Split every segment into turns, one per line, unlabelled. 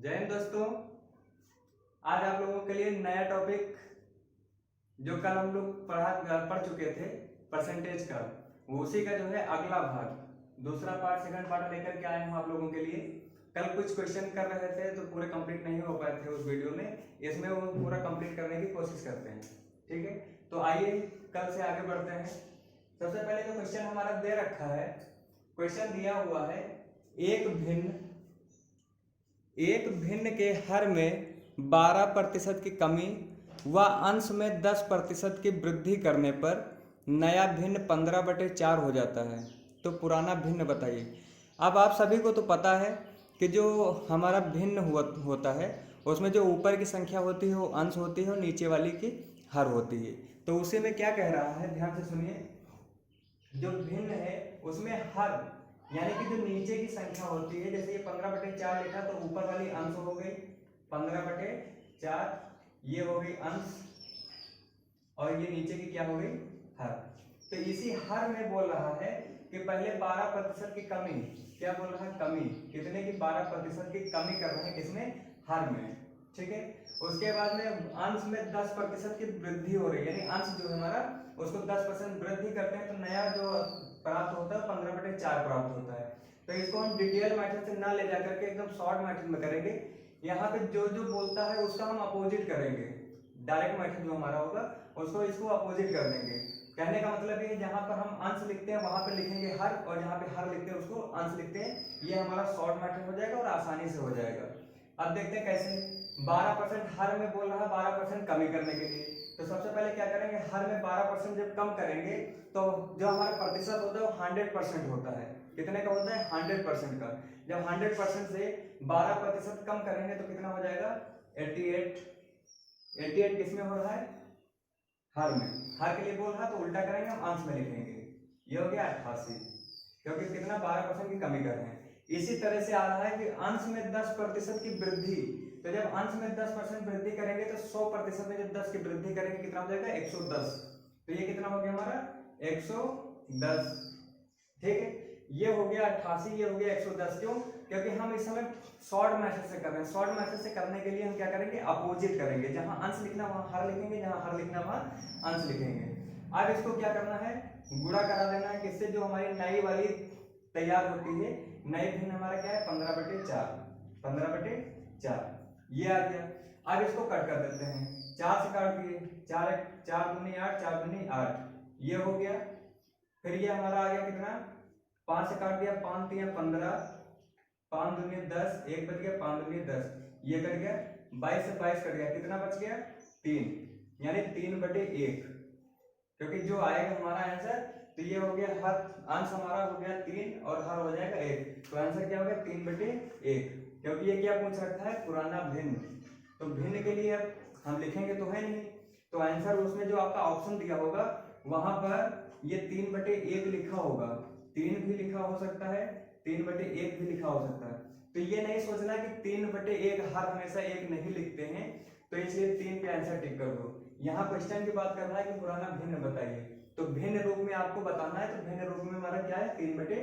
जय हिंद दोस्तों। आज आप लोगों के लिए नया टॉपिक जो कल हम लोग पढ़ चुके थे परसेंटेज का, वो उसी का जो है अगला भाग दूसरा पार्ट सेकंड पार्ट लेकर के आए हूँ आप लोगों के लिए। कल कुछ क्वेश्चन कर रहे थे तो पूरे कंप्लीट नहीं हो पाए थे उस वीडियो में, इसमें वो पूरा कंप्लीट करने की कोशिश करते हैं। ठीक है, तो आइए कल से आगे बढ़ते हैं। सबसे पहले जो क्वेश्चन हमारा दे रखा है, क्वेश्चन दिया हुआ है एक भिन्न के हर में 12% की कमी व अंश में 10% की वृद्धि करने पर नया भिन्न 15/4 हो जाता है, तो पुराना भिन्न बताइए। अब आप सभी को तो पता है कि जो हमारा भिन्न होता है उसमें जो ऊपर की संख्या होती है वो अंश होती है और नीचे वाली की हर होती है। तो उसी में क्या कह रहा है, ध्यान से सुनिए। जो भिन्न है उसमें हर यानी कि जो नीचे की संख्या होती है, जैसे ये 15/4 लिखा तो ऊपर वाली अंश हो गई 15/4, ये हो गई अंश और ये नीचे की क्या हो गई हर। तो इसी हर में बोल रहा है कि पहले 12% की कमी, क्या बोल रहा है, कमी कितने की, 12% की कमी कर रहे हैं किसमें, हर में। ठीक है, उसके बाद में अंश में 10% की वृद्धि हो रही है, यानी अंश जो है हमारा उसको 10% वृद्धि करते हैं तो नया जो प्राप्त होता है 15/4 प्राप्त होता है। तो इसको हम डिटेल मेथड से ना ले जाकर के एकदम शॉर्ट मेथड में करेंगे। यहाँ पे जो जो बोलता है उसका हम अपोजिट करेंगे, डायरेक्ट मेथड जो हमारा होगा उसको इसको अपोजिट कर देंगे। कहने का मतलब ये, जहां पर हम अंश लिखते हैं वहां पर लिखेंगे हर, और जहां पे हर लिखते हैं उसको अंश लिखते हैं। ये हमारा शॉर्ट मेथड हो जाएगा और आसानी से हो जाएगा। अब देखते हैं कैसे। 12% हर में बोल रहा है 12% कमी करने के लिए, तो सबसे पहले क्या करेंगे, हर में 12% जब कम करेंगे तो जो हमारा प्रतिशत होता है वो 100% होता है। कितने का होता है, 100% का। जब 100% से 12% कम करेंगे तो कितना हो जाएगा, 88 किसमें हो रहा है, हर में। हर के लिए बोल रहा है तो उल्टा करेंगे, हम अंश में लिखेंगे। ये हो गया 88, क्योंकि कितना 12% की कमी कर रहे हैं। इसी तरह से आ रहा है कि अंश में 10% की वृद्धि, तो जब अंश में 10% वृद्धि करेंगे तो 100% में जब 10 की वृद्धि करेंगे कितना हो जाएगा, 110। तो ये कितना हो गया हमारा, 110। ठीक है, ये हो गया 88, ये हो गया 110। क्यों, क्योंकि हम इस समय शॉर्ट मेथड से कर रहे हैं। शॉर्ट मेथड से करने के लिए हम क्या करेंगे, अपोजिट करेंगे। जहां अंश लिखना वहां हर लिखेंगे, जहां हर लिखना वहां अंश लिखेंगे। अब इसको क्या करना है, गुणा करा देना है, किससे, जो हमारी नई वाली तैयार होती है। नई भिन्न हमारा क्या है, 15/4, 15/4 ये आ गया। अब इसको कट कर देते हैं, 4 से काट दिए, 4 दूनी 8, 4 दूनी 8, ये हो गया। फिर ये हमारा आ गया कितना, 5 से काट दिया, 5 3 15, 5 दूनी 10, 1 बच गया, 5 दूनी 10, ये कट गया। 22 से 22 कट गया, कितना बच गया, 3, यानी 3/1, क्योंकि जो आएगा हमारा आंसर, तो ये हो गया हर, अंश हमारा हो गया 3 और हर हो जाएगा 1, तो आंसर क्या हो गया, 3/1। क्योंकि ये क्या पूछ रखा है, पुराना भिन्न। तो भिन्न के लिए अब हम लिखेंगे तो है नहीं, तो आंसर उसमें जो आपका ऑप्शन दिया होगा वहां पर ये 3/1 लिखा होगा। 3 भी लिखा हो सकता है, 3/1 भी लिखा हो सकता है। तो ये नहीं सोचना कि 3/1 हर हमेशा 1 नहीं लिखते हैं, तो इसलिए 3 पे आंसर टिक कर दो। यहाँ क्वेश्चन की बात कर रहा है कि पुराना भिन्न बताइए, तो भिन्न रूप में आपको बताना है। तो भिन्न रूप में हमारा क्या है, 3/1,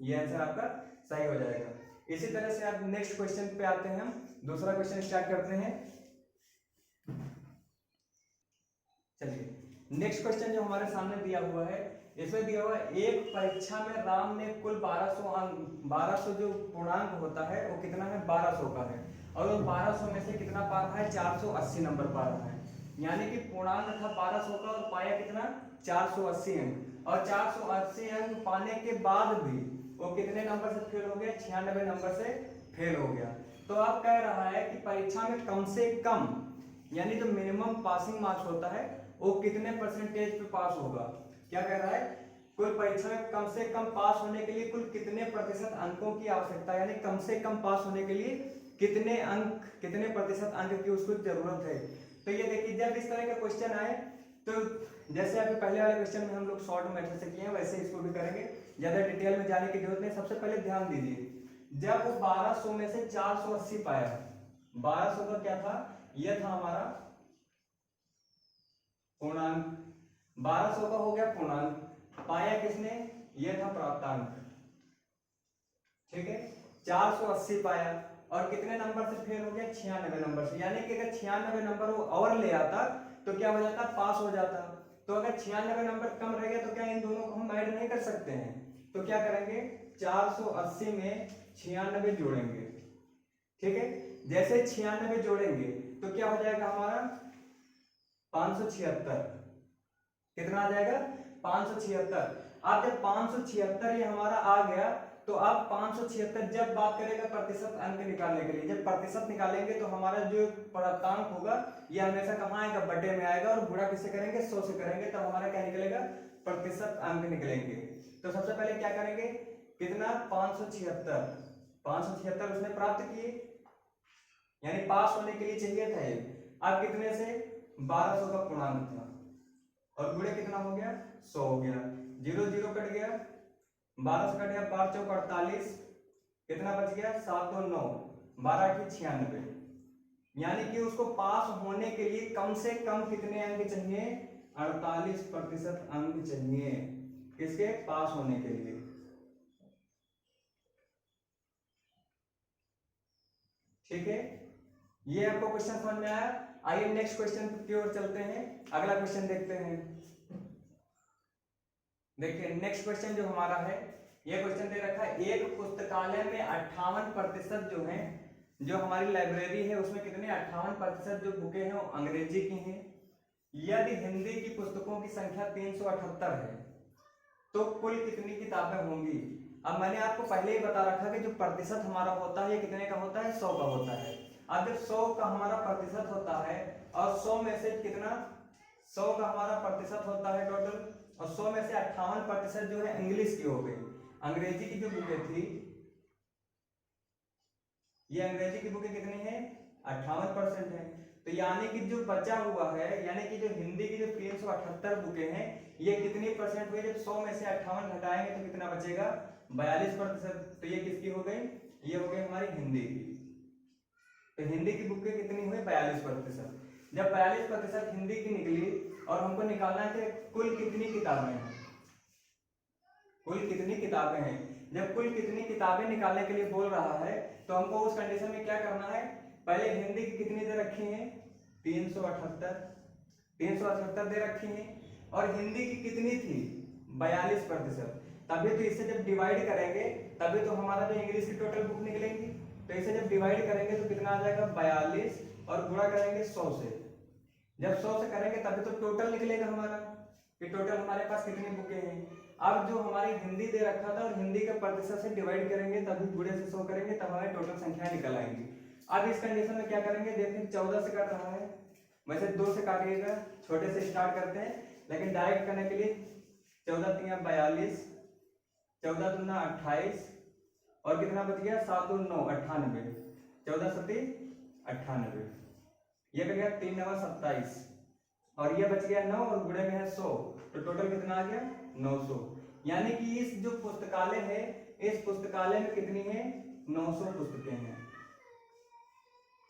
ये आंसर आपका सही हो जाएगा। इसी तरह से आप नेक्स्ट क्वेश्चन पे आते हैं, हम दूसरा क्वेश्चन स्टार्ट करते हैं। चलिए, नेक्स्ट क्वेश्चन जो हमारे सामने दिया हुआ है, इसमें दिया हुआ है एक परीक्षा में राम ने कुल 1200 जो पूर्णांक होता है वो कितना है, 1200 का है, और वो 1200 में से कितना पा रहा है, 480 नंबर पा रहा है। यानी कि पूर्णांक था 1200 का और पाया कितना, 480 अंक। और 480 अंक पाने के बाद भी वो कितने नंबर से फेल हो गया, 96 नंबर से फेल हो गया। तो अब कह रहा है कि परीक्षा में कम से कम, यानी जो मिनिमम पासिंग मार्क्स होता है वो कितने परसेंटेज पे पास होगा। क्या कह रहा है, कुल परीक्षा में कम से कम पास होने के लिए कुल कितने प्रतिशत अंकों की आवश्यकता है, यानी कम से कम पास होने के लिए कितने अंक, कितने प्रतिशत अंक की उसको जरूरत है। तो ये देखिए, जब इस तरह का क्वेश्चन आए तो जैसे अभी पहले वाले क्वेश्चन में हम लोग शॉर्ट मेथड से किए हैं, वैसे इसको भी करेंगे, ज्यादा डिटेल में जाने की जरूरत नहीं। सबसे पहले ध्यान दीजिए, जब वो 1200 में से 480 पाया, 1200 का क्या था, यह था हमारा पूर्णांक, 1200 का हो गया पूर्णांक, पाया किसने, यह था प्राप्तांक। ठीक है, 480 पाया, और कितने नंबर से फेल हो गया, 96 नंबर से। यानी कि अगर 96 नंबर वो और ले आता तो क्या हो जाता, पास हो जाता। तो अगर 96 नंबर कम रह गया तो क्या इन दोनों को हम ऐड नहीं कर सकते हैं, तो क्या करेंगे 480 में 96 जोड़ेंगे। ठीक है, जैसे 96 जोड़ेंगे तो क्या हो जाएगा हमारा 576। कितना आ जाएगा 576। अब जब 576 ये हमारा आ गया तो अब 576 जब बात करेगा प्रतिशत अंक निकालने के लिए, जब प्रतिशत निकालेंगे तो हमारा जो पूर्णांक होगा ये हमेशा कहाँ आएगा, बटे में आएगा, और गुणा किससे करेंगे 100 से करेंगे, तब हमारा क्या निकलेगा प्रतिशत अंक निकलेंगे। तो सबसे पहले क्या करेंगे, कितना 576 उसने प्राप्त किए, यानी पास होने के लिए चाहिए था ये। अब कितने से 1200 का पूर्णांक था और गुणे कितना हो गया 100 हो गया, 0 0 कट गया, 12 से कट गया, 12 चौक 48, कितना बच गया 7 और 9, 12 की 96। यानी कि उसको पास होने के लिए कम से कम कितने अंक चाहिए, 48% अंक चाहिए किसके, पास होने के लिए। ठीक है, ये आपको क्वेश्चन समझ में आया। आइए नेक्स्ट क्वेश्चन की ओर चलते हैं, अगला क्वेश्चन देखते हैं। देखिए नेक्स्ट क्वेश्चन जो हमारा है, ये क्वेश्चन दे रखा है, एक पुस्तकालय में 58% जो है, जो हमारी लाइब्रेरी है उसमें कितने 58% जो बुकें हैं वो अंग्रेजी की हैं। यदि हिंदी की पुस्तकों की संख्या 378 है तो कुल कितनी किताबें होंगी। अब मैंने आपको पहले ही बता रखा कि जो प्रतिशत हमारा होता है ये कितने का होता है, 100 का होता है। अब जब 100 का हमारा प्रतिशत होता है और 100 में से कितना 100 का हमारा प्रतिशत होता है टोटल, और 100 में से 58% जो है इंग्लिश की हो गई। अंग्रेजी की जो बुकें थी, ये अंग्रेजी की बुकें कितनी है 58% है। तो यानी कि जो बचा हुआ है, यानी कि जो हिंदी की जो 378 बुकें हैं ये कितनी परसेंट हुई, जब 100 में से 58 घटाएंगे तो कितना बचेगा 42%। तो ये किसकी हो गई, ये हो गई हमारी हिंदी की। तो हिंदी की बुकें कितनी हुई 42%। जब 42% हिंदी की निकली और हमको निकालना है कि कुल कितनी किताबें हैं, कुल कितनी किताबें हैं। जब कुल कितनी किताबें निकालने के लिए बोल रहा है तो हमको उस कंडीशन में क्या करना है, पहले हिंदी की कितनी दे रखी है 378 दे रखी है, और हिंदी की कितनी थी 42%। तभी तो इसे जब डिवाइड करेंगे तभी तो हमारा जो इंग्लिश की टोटल बुक निकलेंगी। तो इसे जब डिवाइड करेंगे तो कितना आ जाएगा 42 और गुणा करेंगे 100 से। जब 100 से करेंगे तभी तो टोटल निकलेगा हमारा कि टोटल हमारे पास कितनी बुकें हैं। अब जो हमारी हिंदी दे रखा था और हिंदी के प्रतिशत से डिवाइड करेंगे तभी गुणे से 100 करेंगे तब हमारी टोटल संख्या निकल आएंगी। अब इस कंडीशन में क्या करेंगे, देखिए 14 से काट रहा है, वैसे 2 से काटिएगा, छोटे से स्टार्ट करते हैं, लेकिन डायरेक्ट करने के लिए 14 3 42, 14 दूना 28 और कितना बच गया 7 और 9 98, 14 7 98, ये बच गया 3 9 27 और ये बच गया 9 और गुणे में है 100, तो टोटल कितना आ गया 900। यानी कि इस जो पुस्तकालय है इस पुस्तकालय में कितनी है 900 पुस्तकें हैं।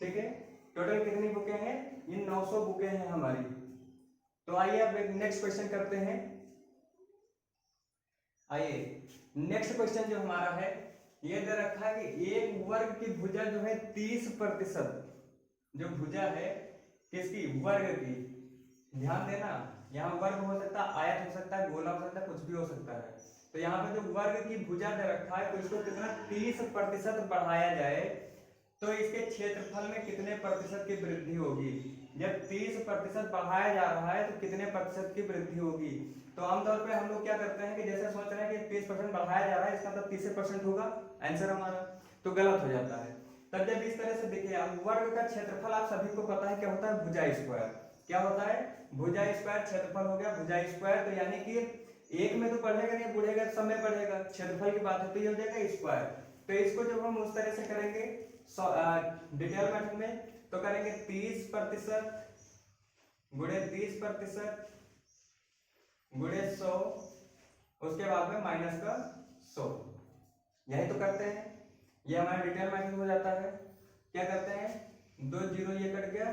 ठीक है, टोटल कितनी बुकें हैं, ये 900 बुकें हैं हमारी। तो आइए अब नेक्स्ट क्वेश्चन करते हैं। आइए नेक्स्ट क्वेश्चन जो हमारा है ये दे रखा है कि एक वर्ग की भुजा जो है 30%, जो भुजा है किसकी वर्ग की, ध्यान देना यहाँ वर्ग हो सकता है, आयत हो सकता है, गोला हो सकता है, कुछ भी हो सकता है। तो यहाँ पे जो वर्ग की भुजा दे रखा है तो इसको कितना 30% बढ़ाया जाए तो इसके क्षेत्रफल में कितने प्रतिशत की वृद्धि होगी। जब 30% बढ़ाया जा रहा है तो कितने प्रतिशत की वृद्धि होगी। तो आमतौर पे हम लोग क्या करते हैं कि जैसे सोच रहे हैं कि 30% बढ़ाया जा रहा है इसका मतलब 30% होगा आंसर हमारा, तो गलत हो जाता है। तब जब इस तरह से देखिए, अब वर्ग का क्षेत्रफल आप सभी को पता है क्या होता है, भुजा स्क्वायर। क्या होता है, भुजा स्क्वायर, क्षेत्रफल हो गया भुजा स्क्वायर। तो यानी कि एक में तो बढ़ेगा नहीं, बढ़ेगा सब में बढ़ेगा, क्षेत्रफल की बात है तो ये हो जाएगा स्क्वायर। तो इसको जब हम उस तरह से करेंगे डिटेल मेथड में तो करेंगे 30% गुणे 30% गुणे 100, उसके बाद में माइनस का 100, यही तो करते हैं। ये हमारा डिटेल मेथड हो जाता है। क्या करते हैं, 2 0 ये कट गया,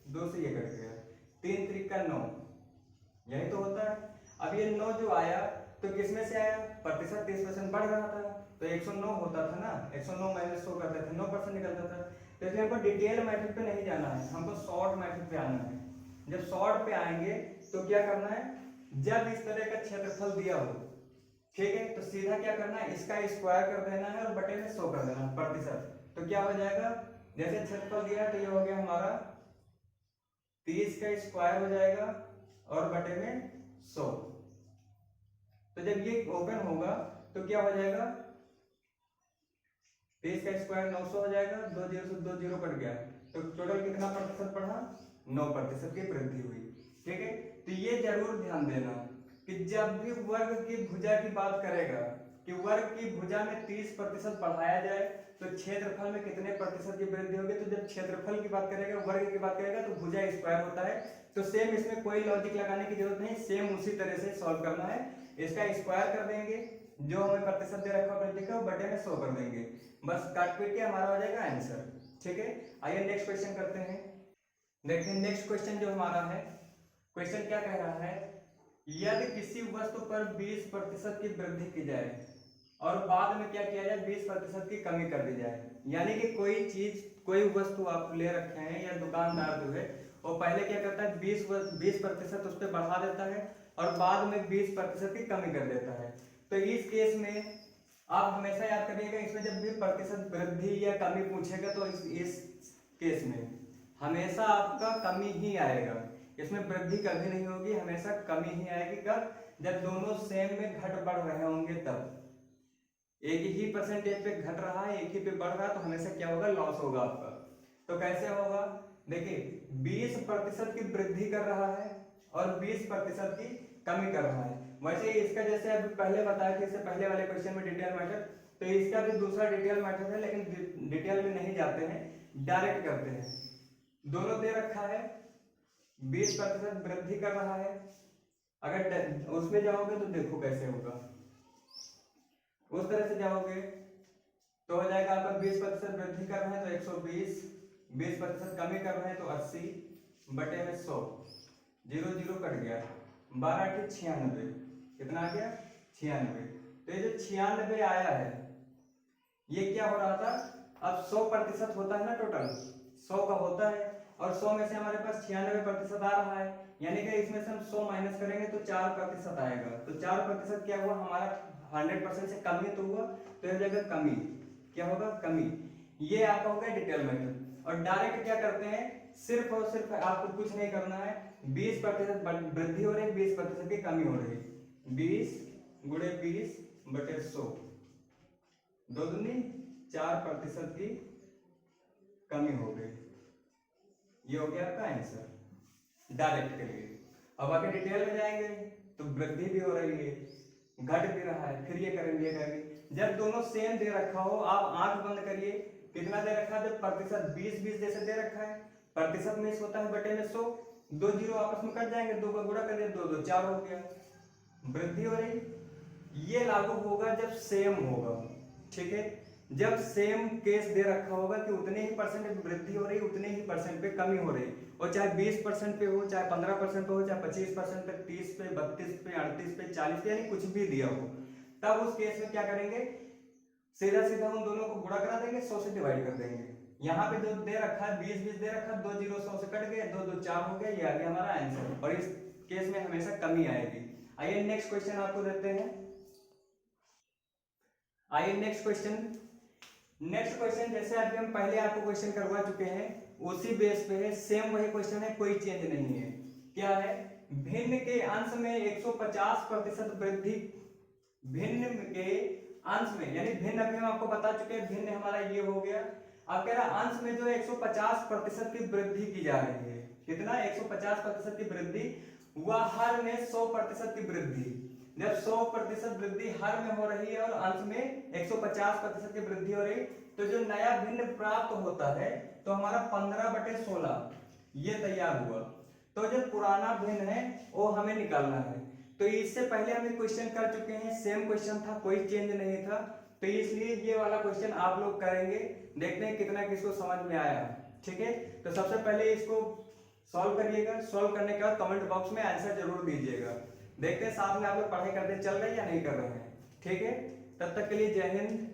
2 से ये कट गया, 3 3 का 9, यही तो होता है। अब ये 9 जो आया तो किसमें से आया, प्रतिशत 30% बढ़ रहा था तो 109 होता था ना, 109 माइनस 100 करते थे 9% निकलता था। तो इसलिए हमको डिटेल मेथड पे नहीं जाना है, हमको शॉर्ट मेथड पे आना है। जब शॉर्ट पे आएंगे तो क्या करना है, जब इस तरह का क्षेत्रफल दिया हो, ठीक है, तो सीधा क्या करना है, इसका स्क्वायर कर देना है और बटे में 100 कर देना प्रतिशत। तो क्या हो जाएगा, जैसे क्षेत्रफल दिया है तो ये हो गया हमारा 30 का स्क्वायर हो जाएगा और बटे में 100। तो जब ये ओपन होगा तो क्या हो जाएगा, 30 का स्क्वायर 900 हो जाएगा, 2 जीरो से 2 जीरो कट गया, तो टोटल कितना प्रतिशत बढ़ा, 9% की वृद्धि हुई। ठीक है, तो ये जरूर ध्यान देना कि जब भी वर्ग की भुजा की बात करेगा कि वर्ग की भुजा में 30% बढ़ाया जाए तो क्षेत्रफल में कितने प्रतिशत की वृद्धि होगी। तो जब क्षेत्रफल की बात करेगा, वर्ग की बात करेगा तो भुजा स्क्वायर होता है। तो सेम इसमें कोई लॉजिक लगाने की जरूरत नहीं, सेम उसी तरह से सॉल्व करना है। इसका स्क्वायर कर देंगे, जो हमें प्रतिशत दे रखा वृद्धि का, बटे में 100 कर देंगे, बस काट पीट के हमारा हो जाएगा आंसर। ठीक है, आइए नेक्स्ट क्वेश्चन करते हैं। देखिए नेक्स्ट क्वेश्चन जो हमारा है, क्वेश्चन क्या कह रहा है, यदि किसी वस्तु पर 20% की वृद्धि की जाए और बाद में क्या किया जाए, 20% की कमी कर दी जाए। यानी कि कोई चीज, कोई वस्तु आप ले रखे हैं या दुकानदार जो है वो पहले क्या करता है, 20% उस पर बढ़ा देता है और बाद में 20% की कमी कर देता है। तो इस केस में आप हमेशा याद करिएगा, इसमें जब भी प्रतिशत वृद्धि या कमी पूछेगा तो इस केस में हमेशा आपका कमी ही आएगा, इसमें वृद्धि कभी नहीं होगी, हमेशा कमी ही आएगी। कब, जब दोनों सेम में घट बढ़ रहे होंगे तब। एक ही परसेंटेज पे घट रहा है, एक ही पे बढ़ रहा है, तो हमेशा क्या होगा, लॉस होगा आपका। तो कैसे होगा, देखिए 20% की वृद्धि कर रहा है और 20% की कमी कर रहा है। वैसे इसका जैसे अभी पहले बताया कि इससे पहले वाले क्वेश्चन में डिटेल मेथड, तो इसका भी दूसरा डिटेल मेथड है, लेकिन डिटेल में नहीं जाते हैं, डायरेक्ट करते हैं। दोनों दे रखा है, 20% वृद्धि कर रहा है, अगर उसमें जाओगे तो देखो कैसे होगा, उस तरह से जाओगे तो हो जाएगा आपका 20% वृद्धि कर रहे हैं तो 120, 20% कमी कर रहे हैं तो 80 बटे में 100, 0 0 कट गया, 12 के 96, कितना आ गया 96। तो ये जो 96 आया है ये क्या हो रहा था, अब 100% होता है ना, टोटल 100 का होता है और 100 में से हमारे पास 96% आ रहा है, यानी कि इसमें से हम 100 माइनस करेंगे तो 4% आएगा। तो 4% क्या हुआ, हमारा 100% से कम ही तो हुआ, तो यह जगह कमी, क्या होगा, कमी। ये आपका हो गया डिटेल मेथड। और डायरेक्ट क्या करते हैं, सिर्फ और सिर्फ आपको कुछ नहीं करना है, 20% वृद्धि हो रही है, 20% की कमी हो रही है, 20 गुणे 20 बटे 100, 2 दूनी 4% की कमी हो गई। ये हो गया आपका आंसर डायरेक्ट के लिए। अब आगे डिटेल में जाएंगे तो वृद्धि भी हो रही है, घट भी रहा है, फिर ये करेंगे, ये करेंगे। जब दोनों सेम दे रखा हो, आप आंख बंद करिए, कितना दे रखा है, जब प्रतिशत 20 जैसे दे रखा है, प्रतिशत में होता है बटे में 100, 2 जीरो आपस में कट जाएंगे, 2 का गुणा कर दिया, 2 2 4 हो गया, वृद्धि हो रही। ये लागू होगा जब सेम होगा, ठीक है, जब सेम केस दे रखा होगा कि उतने ही परसेंट वृद्धि हो रही, उतने ही परसेंट पे कमी हो रही, और चाहे 20% पे हो, चाहे 15% पे हो, चाहे 25% पे, 30 पे, 32 पे, 38 पे, 40 पे, यानी कुछ भी दिया हो, तब उस केस में क्या करेंगे, सीधा सीधा उन दोनों को गुणा करा देंगे, 100 से डिवाइड कर देंगे। यहाँ पे जो दे रखा है 20 दे रखा है, 2 जीरो 100 से कट गए, 2 2 4 हो गया, ये आ गया हमारा आंसर। और इस केस में हमेशा कमी आएगी। आइए नेक्स्ट क्वेश्चन आपको देते हैं। आइए नेक्स्ट क्वेश्चन जैसे अभी हम पहले आपको क्वेश्चन करवा चुके हैं उसी बेस पे है, सेम वही क्वेश्चन है, कोई चेंज नहीं है। क्या है, भिन्न के अंश में 150% वृद्धि, भिन्न के अंश में, यानी भिन्न अभी हम आपको बता चुके हैं, भिन्न हमारा ये हो गया। अब कह रहा अंश में जो 150% की वृद्धि की जा रही है, कितना, 150% की वृद्धि, वह हर में 100% की वृद्धि। जब 100% वृद्धि हर में हो रही है और अंश में 150% की वृद्धि हो रही, तो जो नया भिन्न प्राप्त होता है तो हमारा 15/16 ये तैयार हुआ। तो जो पुराना भिन्न है वो हमें निकालना है। तो इससे पहले हम क्वेश्चन कर चुके हैं, सेम क्वेश्चन था, कोई चेंज नहीं था, तो इसलिए ये वाला क्वेश्चन आप लोग करेंगे, देखते हैं कितना किसको समझ में आया। ठीक है, तो सबसे पहले इसको सॉल्व करिएगा, सॉल्व करने के बाद कमेंट बॉक्स में आंसर जरूर दीजिएगा। देखते हैं साथ में आप लोग पढ़ाई करते चल रहे हैं या नहीं कर रहे हैं। ठीक है, तब तक के लिए जय हिंद।